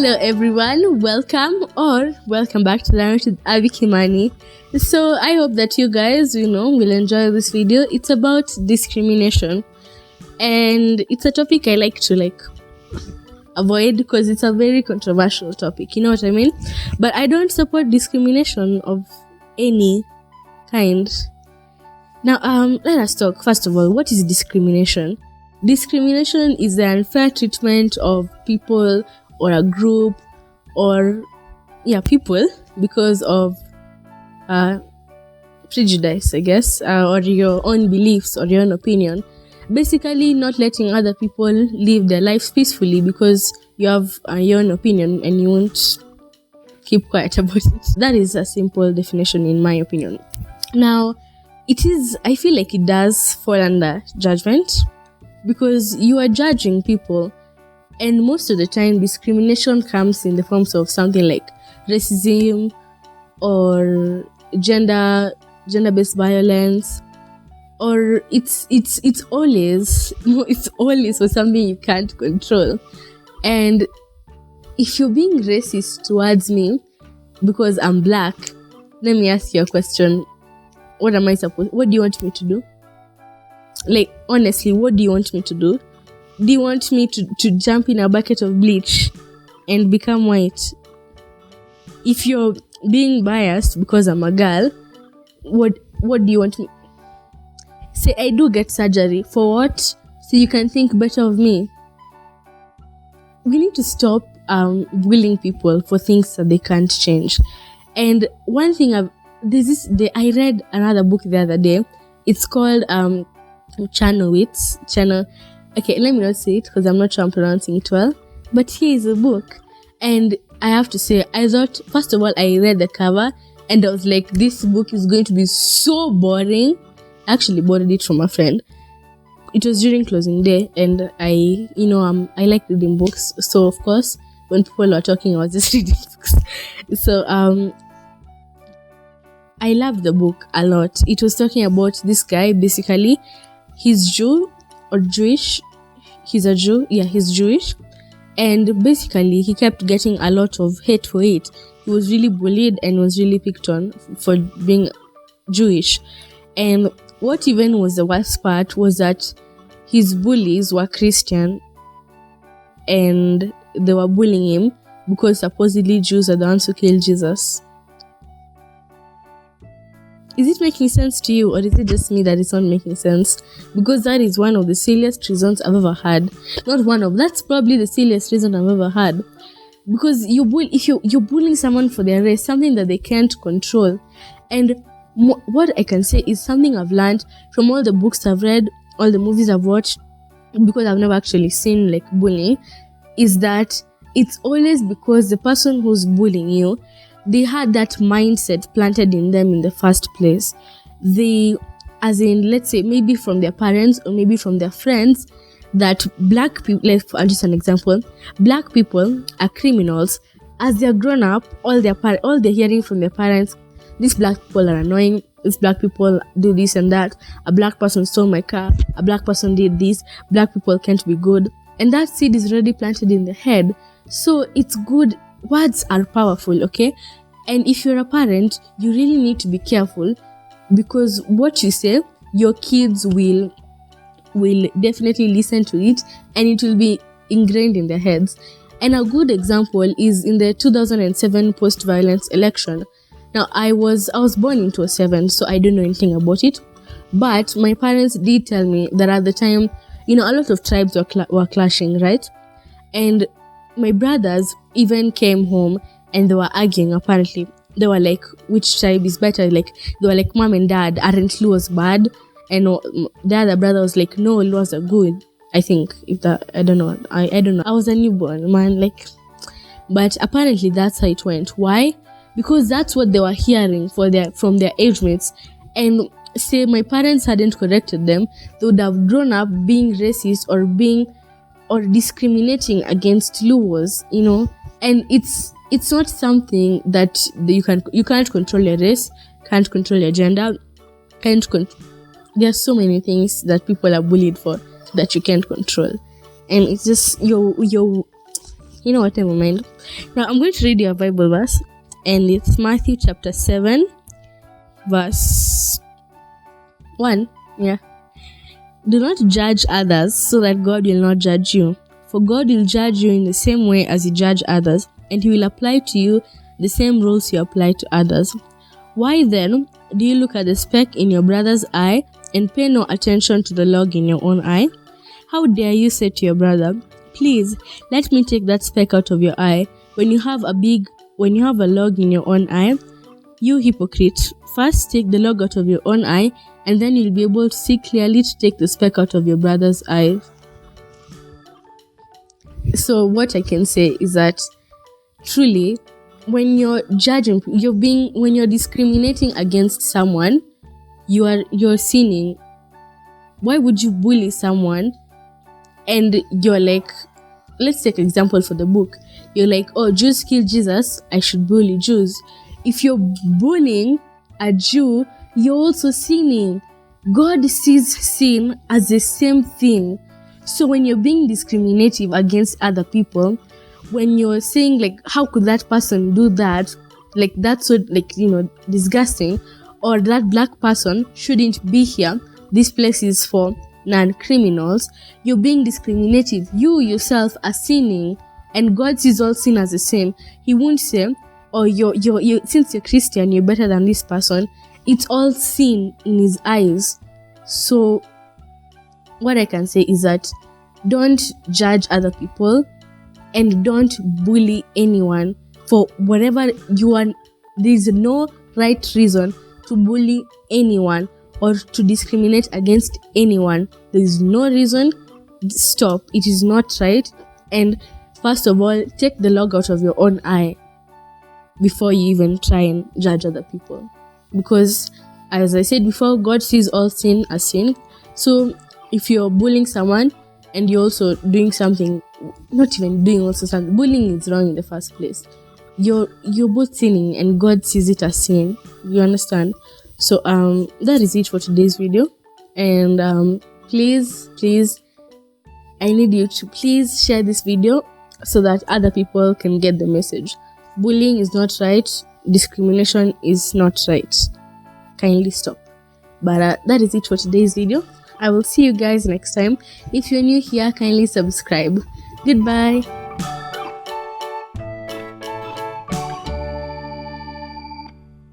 Hello everyone, welcome back to Learn with Kimani. So I hope that you guys, will enjoy this video. It's about discrimination, and it's a topic I like to avoid because it's a very controversial topic, you know what I mean? But I don't support discrimination of any kind. Now, let us talk. First of all, what is discrimination? Discrimination is the unfair treatment of people or a group or people because of prejudice, I guess, or your own beliefs or your own opinion. Basically, not letting other people live their lives peacefully because you have your own opinion and you won't keep quiet about it. That is a simple definition in my opinion. Now, I feel like it does fall under judgment because you are judging people. And most of the time, discrimination comes in the forms of something like racism or gender-based violence, or it's always for something you can't control. And if you're being racist towards me because I'm black, let me ask you a question: what do you want me to do? Like, honestly, what do you want me to do? Do you want me to jump in a bucket of bleach and become white? If you're being biased because I'm a girl, what do you want me? Say I do get surgery. For what? So you can think better of me. We need to stop bullying people for things that they can't change. And one thing I read another book the other day. It's called Channel. Okay, let me not say it because I'm not sure I'm pronouncing it well. But here is a book. And I have to say, I thought, first of all, I read the cover and I was like, this book is going to be so boring. I actually borrowed it from a friend. It was during closing day and I like reading books. So, of course, when people were talking, I was just reading books. So, I loved the book a lot. It was talking about this guy, basically. He's Jew or Jewish. He's a Jew. Yeah, he's Jewish. And basically, he kept getting a lot of hate for it. He was really bullied and was really picked on for being Jewish. And what even was the worst part was that his bullies were Christian and they were bullying him because supposedly Jews are the ones who killed Jesus. Is it making sense to you, or is it just me that it's not making sense? Because that is one of the silliest reasons I've ever had. That's probably the silliest reason I've ever had. Because if you're bullying someone for their race, something that they can't control. And what I can say is something I've learned from all the books I've read, all the movies I've watched, because I've never actually seen bullying, is that it's always because the person who's bullying you, they had that mindset planted in them in the first place. Let's say, maybe from their parents or maybe from their friends, that black people, I'll just an example, black people are criminals. As they're grown up, all they're hearing from their parents, these black people are annoying, these black people do this and that, a black person stole my car, a black person did this, black people can't be good. And that seed is already planted in the head. So it's good. Words are powerful, okay? And if you're a parent, you really need to be careful because what you say, your kids will definitely listen to it and it will be ingrained in their heads. And a good example is in the 2007 post-violence election. Now, I was born in 2007, so I don't know anything about it. But my parents did tell me that at the time, a lot of tribes were clashing, right? And my brothers even came home and they were arguing, apparently. They were like, which tribe is better? They were like, mom and dad, aren't Luos bad? And the other brother was like, no, Luos are good. I think, I don't know. I don't know. I was a newborn, man, but apparently that's how it went. Why? Because that's what they were hearing from their age mates. And say my parents hadn't corrected them, they would have grown up being racist or discriminating against Luos, and it's not something that you can't control your race, can't control your gender, there are so many things that people are bullied for that you can't control. And it's just You know what, never mind. Now I'm going to read your Bible verse, and it's Matthew chapter 7 verse 1. Yeah. Do not judge others, so that God will not judge you. For God will judge you in the same way as you judge others, and he will apply to you the same rules you apply to others. Why then do you look at the speck in your brother's eye and pay no attention to the log in your own eye? How dare you say to your brother, please let me take that speck out of your eye, when you have a log in your own eye? You hypocrite, first take the log out of your own eye, and then you'll be able to see clearly to take the speck out of your brother's eye. So what I can say is that truly, when you're judging, when you're discriminating against someone, you're sinning. Why would you bully someone? And you're like, let's take an example for the book. You're like, oh, Jews killed Jesus, I should bully Jews. If you're bullying a Jew, you're also sinning. God sees sin as the same thing. So when you're being discriminative against other people, when you're saying like, how could that person do that? Like, that's so, like, disgusting. Or that black person shouldn't be here. This place is for non-criminals. You're being discriminative. You yourself are sinning, and God sees all sin as the same. He won't say, oh, you since you're Christian, you're better than this person. It's all sin in his eyes. So what I can say is that don't judge other people, and don't bully anyone for whatever you want. There's no right reason to bully anyone or to discriminate against anyone. There is no reason. Stop. It is not right. And first of all, take the log out of your own eye before you even try and judge other people. Because, as I said before, God sees all sin as sin. So if you're bullying someone and you're also doing something, not even doing also something, bullying is wrong in the first place. You're both sinning, and God sees it as sin. You understand? So that is it for today's video. And please, I need you to please share this video so that other people can get the message. Bullying is not right. Discrimination is not right. Kindly stop. But that is it for today's video. I will see you guys next time. If you're new here, kindly subscribe. Goodbye.